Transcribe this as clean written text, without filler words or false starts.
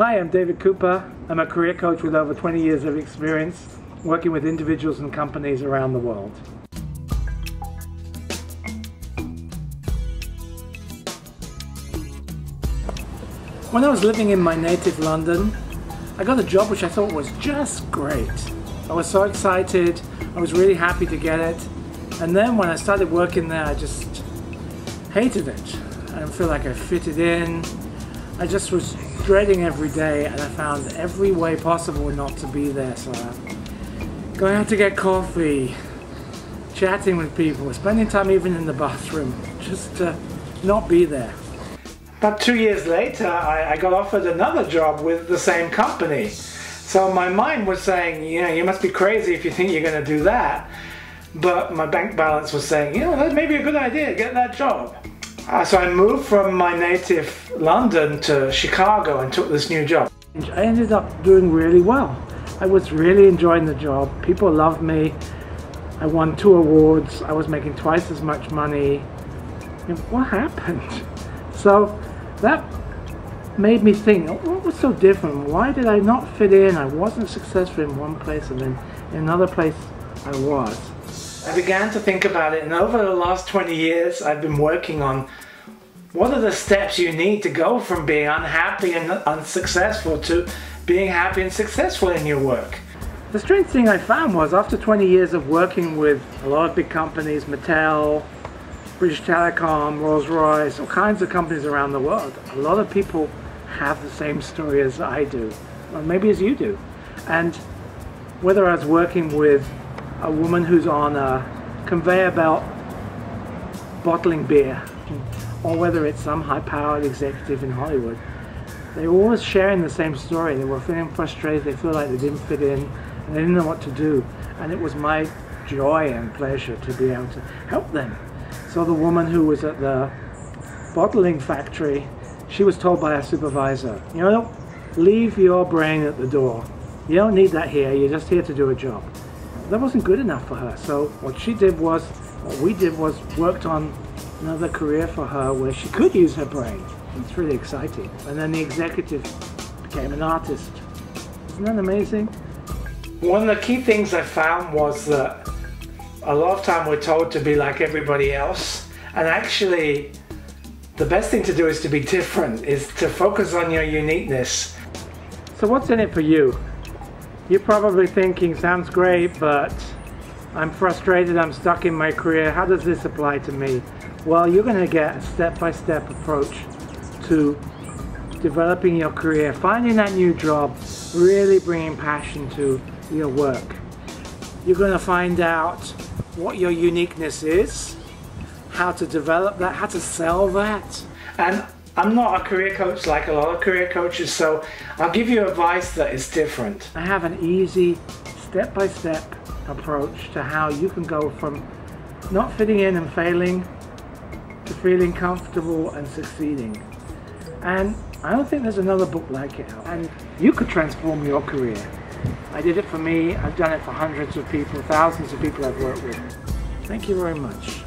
Hi, I'm David Cooper. I'm a career coach with over 20 years of experience working with individuals and companies around the world. When I was living in my native London, I got a job which I thought was just great. I was so excited, I was really happy to get it, and then when I started working there I just hated it. I didn't feel like I fitted in. I just was dreading every day, and I found every way possible not to be there. So going out to get coffee, chatting with people, spending time even in the bathroom, just to not be there. About 2 years later, I got offered another job with the same company. So my mind was saying, you know, you must be crazy if you think you're going to do that. But my bank balance was saying, you know, that may be a good idea, get that job. So I moved from my native London to Chicago and took this new job. I ended up doing really well. I was really enjoying the job. People loved me. I won 2 awards. I was making twice as much money. What happened? So that made me think, what was so different? Why did I not fit in? I wasn't successful in one place, and then in another place I was. I began to think about it, and over the last 20 years I've been working on what are the steps you need to go from being unhappy and unsuccessful to being happy and successful in your work. The strange thing I found was, after 20 years of working with a lot of big companies, Mattel, British Telecom, Rolls-Royce, all kinds of companies around the world, a lot of people have the same story as I do, or maybe as you do. And whether I was working with a woman who's on a conveyor belt bottling beer, or whether it's some high-powered executive in Hollywood, they were always sharing the same story. They were feeling frustrated, they feel like they didn't fit in, and they didn't know what to do. And it was my joy and pleasure to be able to help them. So the woman who was at the bottling factory, she was told by her supervisor, you know, leave your brain at the door. You don't need that here, you're just here to do a job. That wasn't good enough for her. So what we did was worked on another career for her where she could use her brain. It's really exciting. And then the executive became an artist. Isn't that amazing? One of the key things I found was that a lot of time we're told to be like everybody else, and actually the best thing to do is to be different, is to focus on your uniqueness. So what's in it for you? You're probably thinking, sounds great, but I'm frustrated, I'm stuck in my career, how does this apply to me? Well, you're going to get a step-by-step approach to developing your career, finding that new job, really bringing passion to your work. You're going to find out what your uniqueness is, how to develop that, how to sell that. And I'm not a career coach like a lot of career coaches, so I'll give you advice that is different. I have an easy step-by-step approach to how you can go from not fitting in and failing to feeling comfortable and succeeding. And I don't think there's another book like it. And you could transform your career. I did it for me, I've done it for hundreds of people, thousands of people I've worked with. Thank you very much.